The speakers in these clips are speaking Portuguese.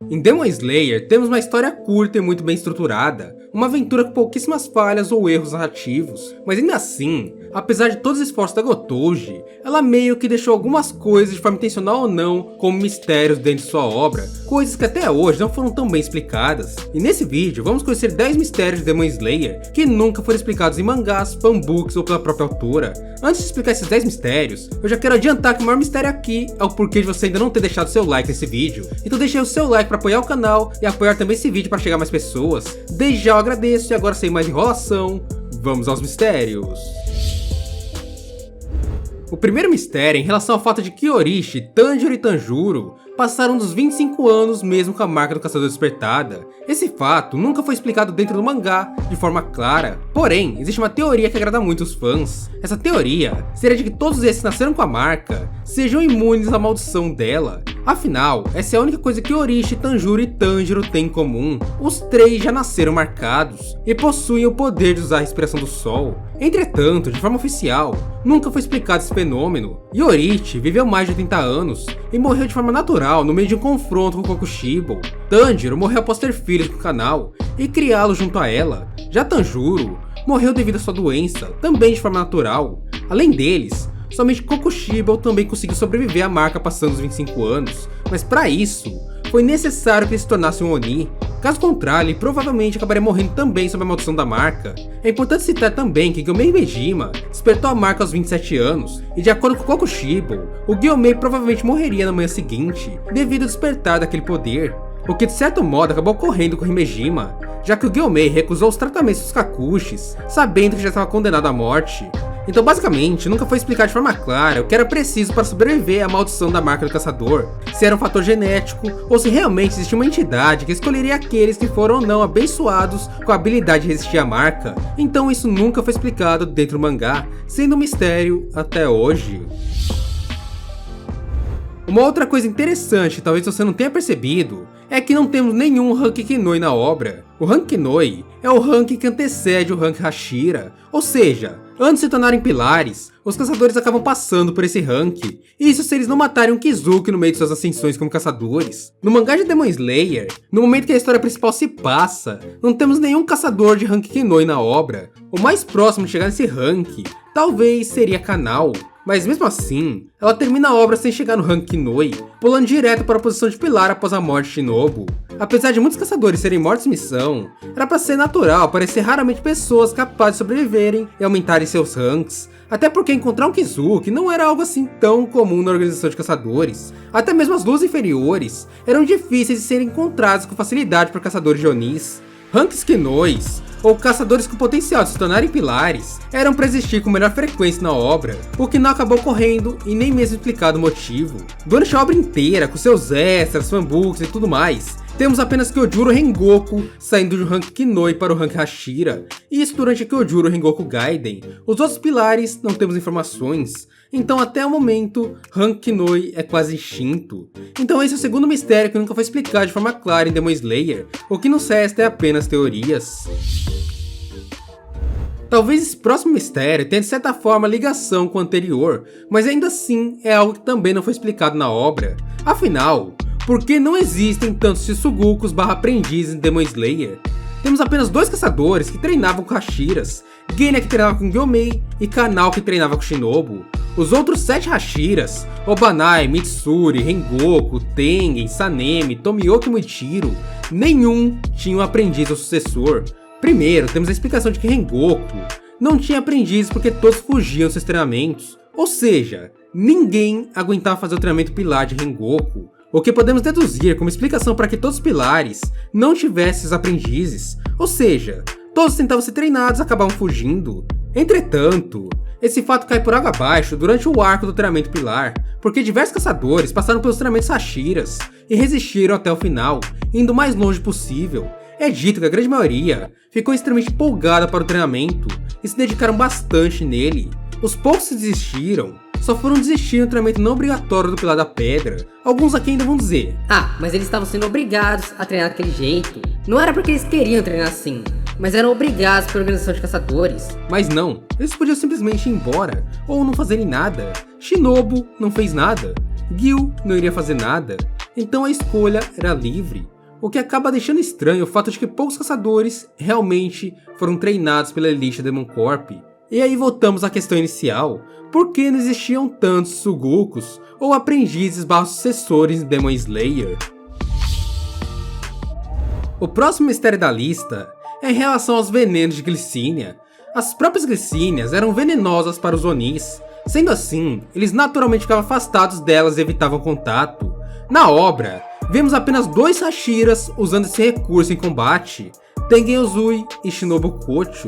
Em Demon Slayer, temos uma história curta e muito bem estruturada, uma aventura com pouquíssimas falhas ou erros narrativos, mas ainda assim, apesar de todos os esforços da Gotoji, ela meio que deixou algumas coisas, de forma intencional ou não, como mistérios dentro de sua obra, coisas que até hoje não foram tão bem explicadas. E nesse vídeo, vamos conhecer 10 mistérios de Demon Slayer que nunca foram explicados em mangás, fanbooks ou pela própria autora. Antes de explicar esses 10 mistérios, eu já quero adiantar que o maior mistério aqui é o porquê de você ainda não ter deixado seu like nesse vídeo. Então deixe aí o seu like para apoiar o canal e apoiar também esse vídeo para chegar a mais pessoas. Desde já eu agradeço e agora, sem mais enrolação, vamos aos mistérios. O primeiro mistério é em relação ao fato de que Orishi, Tanjiro e Tanjuro passaram dos 25 anos mesmo com a marca do Caçador Despertada. Esse fato nunca foi explicado dentro do mangá de forma clara, porém, existe uma teoria que agrada muito os fãs. Essa teoria seria de que todos esses que nasceram com a marca sejam imunes à maldição dela. Afinal, essa é a única coisa que Orishi, Tanjuro e Tanjiro têm em comum. Os três já nasceram marcados e possuem o poder de usar a respiração do sol. Entretanto, de forma oficial, nunca foi explicado esse fenômeno. E Orishi viveu mais de 80 anos e morreu de forma natural no meio de um confronto com Kokushibo. Tanjiro morreu após ter filhos com o canal e criá-los junto a ela. Já Tanjuro morreu devido à sua doença, também de forma natural. Além deles, somente Kokushibo também conseguiu sobreviver à marca passando os 25 anos, mas para isso, foi necessário que ele se tornasse um Oni. Caso contrário, ele provavelmente acabaria morrendo também sob a maldição da marca. É importante citar também que Gyomei Himejima despertou a marca aos 27 anos, e de acordo com Kokushibo, o Gyomei provavelmente morreria na manhã seguinte, devido ao despertar daquele poder. O que de certo modo acabou ocorrendo com Himejima, já que o Gyomei recusou os tratamentos dos Kakushis, sabendo que já estava condenado à morte. Então basicamente, nunca foi explicado de forma clara o que era preciso para sobreviver à maldição da marca do caçador, se era um fator genético ou se realmente existia uma entidade que escolheria aqueles que foram ou não abençoados com a habilidade de resistir à marca. Então isso nunca foi explicado dentro do mangá, sendo um mistério até hoje. Uma outra coisa interessante, talvez você não tenha percebido, é que não temos nenhum rank Kinoi na obra. O rank Kinoi é o rank que antecede o rank Hashira, ou seja, antes de se tornarem pilares, os caçadores acabam passando por esse rank, e isso se eles não matarem um Kizuki no meio de suas ascensões como caçadores. No mangá de Demon Slayer, no momento que a história principal se passa, não temos nenhum caçador de rank Kinoi na obra. O mais próximo de chegar nesse rank, talvez seria Kanao. Mas mesmo assim, ela termina a obra sem chegar no rank Kinoi, pulando direto para a posição de pilar após a morte de Shinobu. Apesar de muitos caçadores serem mortos em missão, era para ser natural aparecer raramente pessoas capazes de sobreviverem e aumentarem seus ranks, até porque encontrar um Kizuki não era algo assim tão comum na organização de caçadores. Até mesmo as luas inferiores eram difíceis de serem encontradas com facilidade por caçadores de Onis. Ranks Kinois, ou caçadores com potencial de se tornarem pilares, eram para existir com melhor frequência na obra, o que não acabou ocorrendo e nem mesmo explicado o motivo. Durante a obra inteira, com seus extras, fanbooks e tudo mais, temos apenas Kyojuro Rengoku saindo do rank Kinoi para o rank Hashira, e isso durante a Kyojuro Rengoku Gaiden. Os outros pilares não temos informações, então até o momento, rank Kinoi é quase extinto. Então esse é o segundo mistério que nunca foi explicado de forma clara em Demon Slayer, o que nos resta é apenas teorias. Talvez esse próximo mistério tenha de certa forma ligação com o anterior, mas ainda assim é algo que também não foi explicado na obra. Afinal, por que não existem tantos Shisugukus /aprendizes em Demon Slayer? Temos apenas dois caçadores que treinavam com Hashiras, Genya que treinava com Gyomei e Kanao que treinava com Shinobu. Os outros 7 Hashiras, Obanai, Mitsuri, Rengoku, Tengen, Sanemi, Tomioka e Muichiro, nenhum tinha um aprendiz ou sucessor. Primeiro, temos a explicação de que Rengoku não tinha aprendizes porque todos fugiam dos seus treinamentos, ou seja, ninguém aguentava fazer o treinamento pilar de Rengoku. O que podemos deduzir como explicação para que todos os pilares não tivessem os aprendizes, ou seja, todos tentavam ser treinados e acabavam fugindo. Entretanto, esse fato cai por água abaixo durante o arco do treinamento pilar, porque diversos caçadores passaram pelos treinamentos Hashiras e resistiram até o final, indo o mais longe possível. É dito que a grande maioria ficou extremamente empolgada para o treinamento e se dedicaram bastante nele. Os poucos que desistiram só foram desistir no treinamento não obrigatório do Pilar da Pedra. Alguns aqui ainda vão dizer: ah, mas eles estavam sendo obrigados a treinar daquele jeito. Não era porque eles queriam treinar assim, mas eram obrigados pela organização de caçadores. Mas não, eles podiam simplesmente ir embora, ou não fazerem nada. Shinobu não fez nada, Gil não iria fazer nada, então a escolha era livre. o que acaba deixando estranho o fato de que poucos caçadores realmente foram treinados pela elite Demon Corp. E aí voltamos à questão inicial, por que não existiam tantos Sugokus ou aprendizes / sucessores em Demon Slayer? O próximo mistério da lista é em relação aos venenos de glicínia. As próprias glicínias eram venenosas para os Onis, sendo assim, eles naturalmente ficavam afastados delas e evitavam contato. Na obra, vemos apenas 2 Hashiras usando esse recurso em combate, Tengen Uzui e Shinobu Kocho.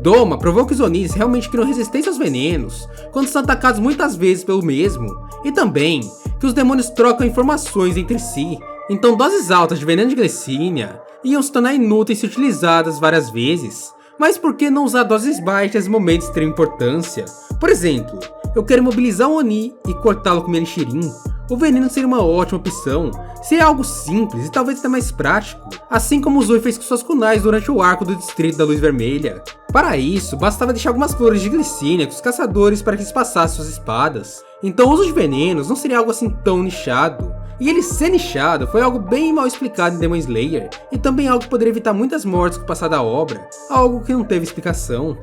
Doma provou que os Onis realmente criam resistência aos venenos quando são atacados muitas vezes pelo mesmo, e também que os demônios trocam informações entre si, então doses altas de veneno de glicínia iam se tornar inúteis se utilizadas várias vezes. Mas por que não usar doses baixas em momentos de extrema importância? Por exemplo, eu quero imobilizar um Oni e cortá-lo com minha Nichirin. O veneno seria uma ótima opção, seria algo simples e talvez até mais prático, assim como o Zui fez com suas kunais durante o arco do Distrito da Luz Vermelha. Para isso, bastava deixar algumas flores de glicínia com os caçadores para que eles passassem suas espadas. Então o uso de venenos não seria algo assim tão nichado. E ele ser nichado foi algo bem mal explicado em Demon Slayer, e também algo que poderia evitar muitas mortes com o passar da obra, algo que não teve explicação.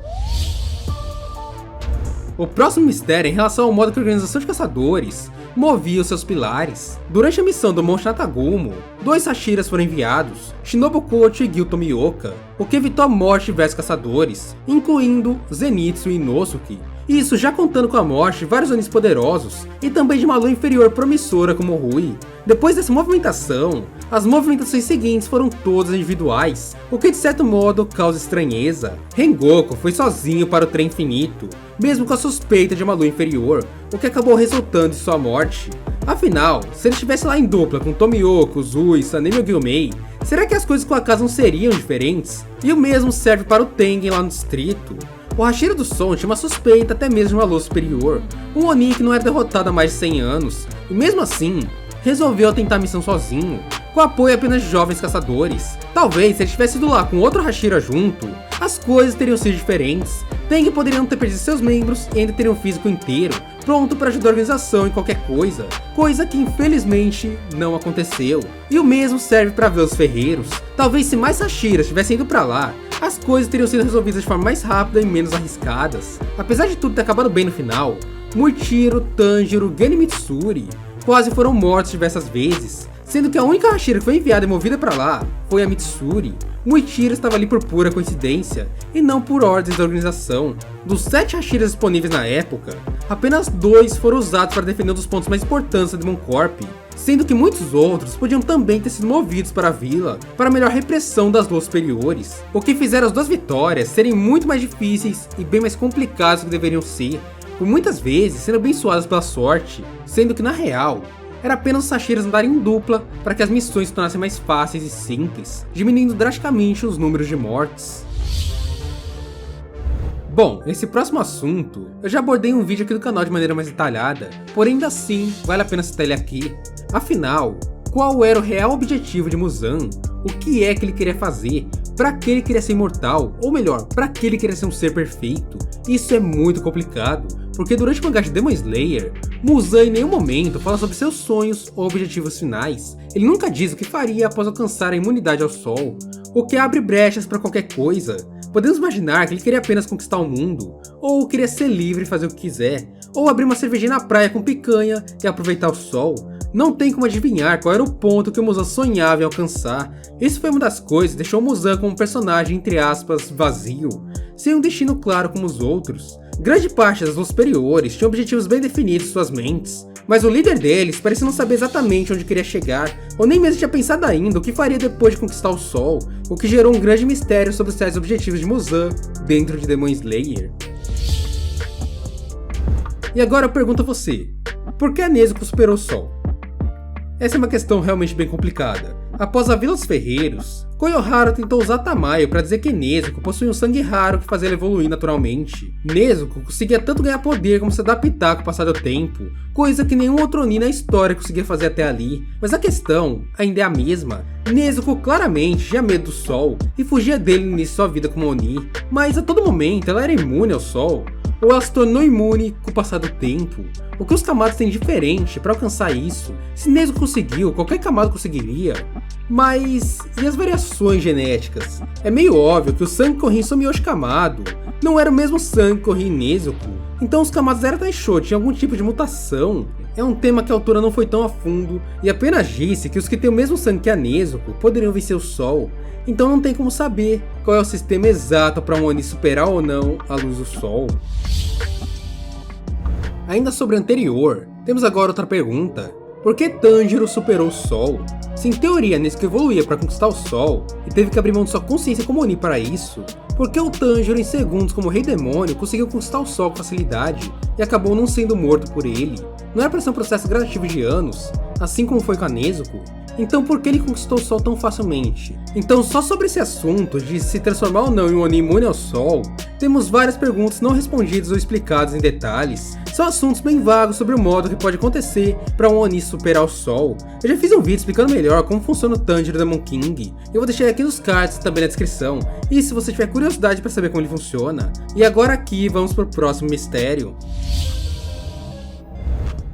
O próximo mistério é em relação ao modo que a organização de caçadores movia os seus pilares. Durante a missão do Monte Natagumo, 2 Hashiras foram enviados, Shinobu Kocho e Gil Tomioka, o que evitou a morte de diversos caçadores, incluindo Zenitsu e Inosuke. Isso já contando com a morte de vários Onis poderosos e também de uma lua inferior promissora como Rui. Depois dessa movimentação, as movimentações seguintes foram todas individuais, o que de certo modo causa estranheza. Rengoku foi sozinho para o trem infinito, mesmo com a suspeita de uma lua inferior, o que acabou resultando em sua morte. Afinal, se ele estivesse lá em dupla com Tomioka, Zui, Sanemi e Gyumei, será que as coisas com a casa não seriam diferentes? E o mesmo serve para o Tengen lá no distrito. O Hashira do Som tinha uma suspeita até mesmo de uma lua superior, um Oni que não era derrotado há mais de 100 anos, e mesmo assim, resolveu tentar a missão sozinho, com apoio apenas de jovens caçadores. Talvez se ele tivesse ido lá com outro Hashira junto, as coisas teriam sido diferentes. Tengen poderia não ter perdido seus membros e ainda teria um físico inteiro, pronto para ajudar a organização em qualquer coisa, coisa que infelizmente não aconteceu. E o mesmo serve para ver os ferreiros. Talvez se mais Hashiras tivessem ido para lá, as coisas teriam sido resolvidas de forma mais rápida e menos arriscadas. Apesar de tudo ter acabado bem no final, Muichiro, Tanjiro, Gen e Mitsuri quase foram mortos diversas vezes, sendo que a única Hashira que foi enviada e movida para lá foi a Mitsuri. Muichiro estava ali por pura coincidência, e não por ordens da organização. Dos 7 Hashiras disponíveis na época, apenas 2 foram usados para defender um dos pontos mais importantes da Demon Corp, sendo que muitos outros podiam também ter sido movidos para a vila, para melhor repressão das luas superiores, o que fizeram as 2 vitórias serem muito mais difíceis e bem mais complicadas do que deveriam ser, por muitas vezes sendo abençoadas pela sorte, sendo que na real, era apenas os Hashiras andarem em dupla para que as missões se tornassem mais fáceis e simples, diminuindo drasticamente os números de mortes. Bom, esse próximo assunto eu já abordei em um vídeo aqui do canal de maneira mais detalhada, porém ainda assim vale a pena citar ele aqui. Afinal, qual era o real objetivo de Muzan? O que é que ele queria fazer? Para que ele queria ser imortal? Ou melhor, para que ele queria ser um ser perfeito? Isso é muito complicado, porque durante o mangá de Demon Slayer, Muzan em nenhum momento fala sobre seus sonhos ou objetivos finais. Ele nunca diz o que faria após alcançar a imunidade ao sol, o que abre brechas para qualquer coisa. Podemos imaginar que ele queria apenas conquistar o mundo, ou queria ser livre e fazer o que quiser, ou abrir uma cervejinha na praia com picanha e aproveitar o sol. Não tem como adivinhar qual era o ponto que o Muzan sonhava em alcançar. Isso foi uma das coisas que deixou o Muzan como um personagem entre aspas vazio, sem um destino claro como os outros. Grande parte das luas superiores tinham objetivos bem definidos em suas mentes, mas o líder deles parecia não saber exatamente onde queria chegar, ou nem mesmo tinha pensado ainda o que faria depois de conquistar o sol, o que gerou um grande mistério sobre os tais objetivos de Muzan dentro de Demon Slayer. E agora eu pergunto a você, por que a Nezuko superou o sol? Essa é uma questão realmente bem complicada. Após a Vila dos Ferreiros, Koyohara tentou usar Tamayo para dizer que Nezuko possui um sangue raro que fazia ela evoluir naturalmente. Nezuko conseguia tanto ganhar poder como se adaptar com o passar do tempo, coisa que nenhum outro Oni na história conseguia fazer até ali. Mas a questão ainda é a mesma. Nezuko claramente tinha medo do sol e fugia dele no início de sua vida como Oni, mas a todo momento ela era imune ao sol. ou ela se tornou imune com o passar do tempo? O que os Camados têm diferente para alcançar isso? Se Nezuko conseguiu, qualquer Kamado conseguiria. Mas e as variações genéticas? É meio óbvio que o sangue que corria em Sumiyoshi Kamado não era o mesmo sangue que corria em Nezuko. Então os Kamados Era Taisho tinham algum tipo de mutação? É um tema que a autora não foi tão a fundo e apenas disse que os que têm o mesmo sangue que a Nezuko poderiam vencer o Sol. Então não tem como saber qual é o sistema exato para um Oni superar ou não a luz do Sol. Ainda sobre o anterior, temos agora outra pergunta. Por que Tanjiro superou o Sol? Se em teoria Nezuko evoluía para conquistar o Sol e teve que abrir mão de sua consciência como Oni para isso, por que o Tanjiro em segundos como Rei Demônio conseguiu conquistar o Sol com facilidade e acabou não sendo morto por ele? Não era para ser um processo gradativo de anos, assim como foi com a Nezuko? Então por que ele conquistou o Sol tão facilmente? Então só sobre esse assunto de se transformar ou não em um Oni imune ao Sol, temos várias perguntas não respondidas ou explicadas em detalhes. São assuntos bem vagos sobre o modo que pode acontecer para um Oni superar o Sol. Eu já fiz um vídeo explicando melhor como funciona o Tanjiro Demon King, eu vou deixar aqui nos cards e também na descrição, e se você tiver curiosidade para saber como ele funciona. E agora aqui vamos para o próximo mistério.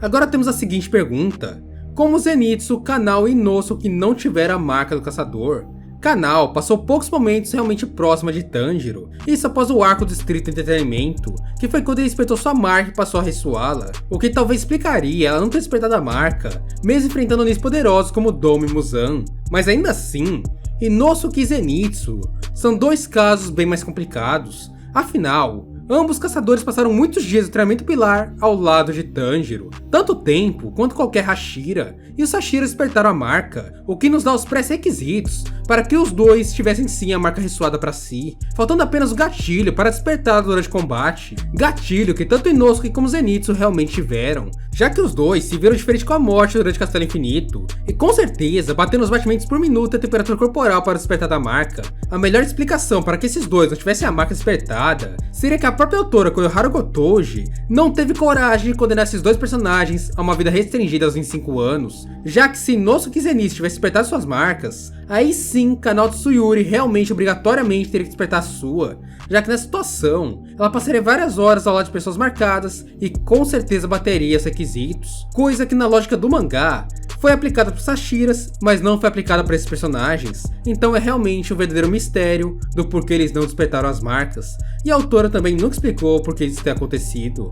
Agora temos a seguinte pergunta. Como Zenitsu, Kanao e Inosuke não tiveram a marca do caçador? Kanao passou poucos momentos realmente próxima de Tanjiro, isso após o arco do Distrito Entretenimento, que foi quando ele despertou sua marca e passou a ressoá-la, o que talvez explicaria ela não ter despertado a marca, mesmo enfrentando Onis poderosos como Dome e Muzan. Mas ainda assim, Inosuke e Zenitsu são dois casos bem mais complicados, afinal, ambos caçadores passaram muitos dias do treinamento pilar ao lado de Tanjiro, tanto tempo quanto qualquer Hashira, e os Hashiras despertaram a marca, o que nos dá os pré-requisitos para que os dois tivessem sim a marca ressoada para si, faltando apenas o gatilho para despertar durante o combate, gatilho que tanto Inosuke como Zenitsu realmente tiveram, já que os dois se viram diferente com a morte durante Castelo Infinito, e com certeza batendo os batimentos por minuto e a temperatura corporal para o despertar da marca. A melhor explicação para que esses dois não tivessem a marca despertada seria que a própria autora Koyoharu Gotoji não teve coragem de condenar esses dois personagens a uma vida restringida aos 25 anos, já que se Inosuke e Zenitsu tivessem despertado suas marcas, aí sim Kanao Tsuyuri realmente obrigatoriamente teria que despertar a sua, já que nessa situação ela passaria várias horas ao lado de pessoas marcadas e com certeza bateria os requisitos, coisa que na lógica do mangá foi aplicada para os Hashiras, mas não foi aplicada para esses personagens, então é realmente um verdadeiro mistério do porquê eles não despertaram as marcas, e a autora também nunca explicou por que isso tem acontecido.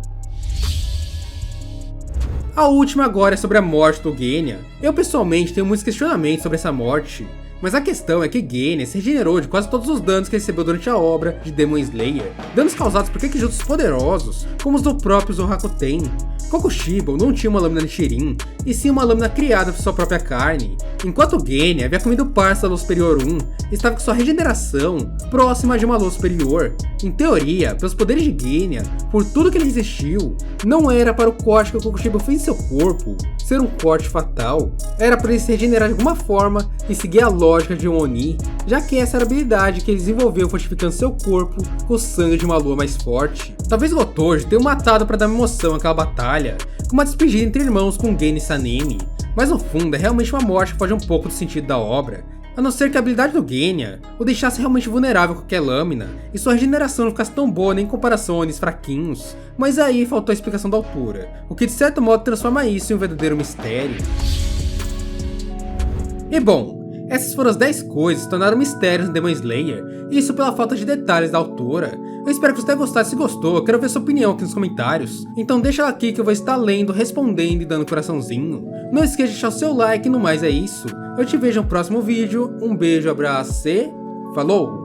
A última agora é sobre a morte do Genya. Eu pessoalmente tenho muitos questionamentos sobre essa morte, mas a questão é que Genya se regenerou de quase todos os danos que recebeu durante a obra de Demon Slayer, danos causados por Gekijutsus poderosos, como os do próprio Zohakoten. Kokushibo não tinha uma lâmina de Shirin, e sim uma lâmina criada por sua própria carne, enquanto Genya havia comido parte da lua superior 1 e estava com sua regeneração próxima de uma lua superior. Em teoria, pelos poderes de Genya, por tudo que ele resistiu, não era para o corte que o Kokushibo fez em seu corpo ser um corte fatal, era para ele se regenerar de alguma forma e seguir a lógica de um Oni, já que essa era a habilidade que ele desenvolveu fortificando seu corpo com o sangue de uma lua mais forte. Talvez Gotoji tenha matado para dar emoção àquela batalha, com uma despedida entre irmãos com Genya e Sanemi, mas no fundo é realmente uma morte que foge um pouco do sentido da obra, a não ser que a habilidade do Genya o deixasse realmente vulnerável a qualquer lâmina, e sua regeneração não ficasse tão boa nem em comparação a Onis fraquinhos, mas aí faltou a explicação da autora, o que de certo modo transforma isso em um verdadeiro mistério. E bom, essas foram as 10 coisas que tornaram mistérios no Demon Slayer, e isso pela falta de detalhes da autora. Eu espero que você tenha gostado, se gostou, eu quero ver sua opinião aqui nos comentários, então deixa ela aqui que eu vou estar lendo, respondendo e dando coraçãozinho. Não esqueça de deixar o seu like e no mais é isso. Eu te vejo no próximo vídeo, um beijo, abraço e falou!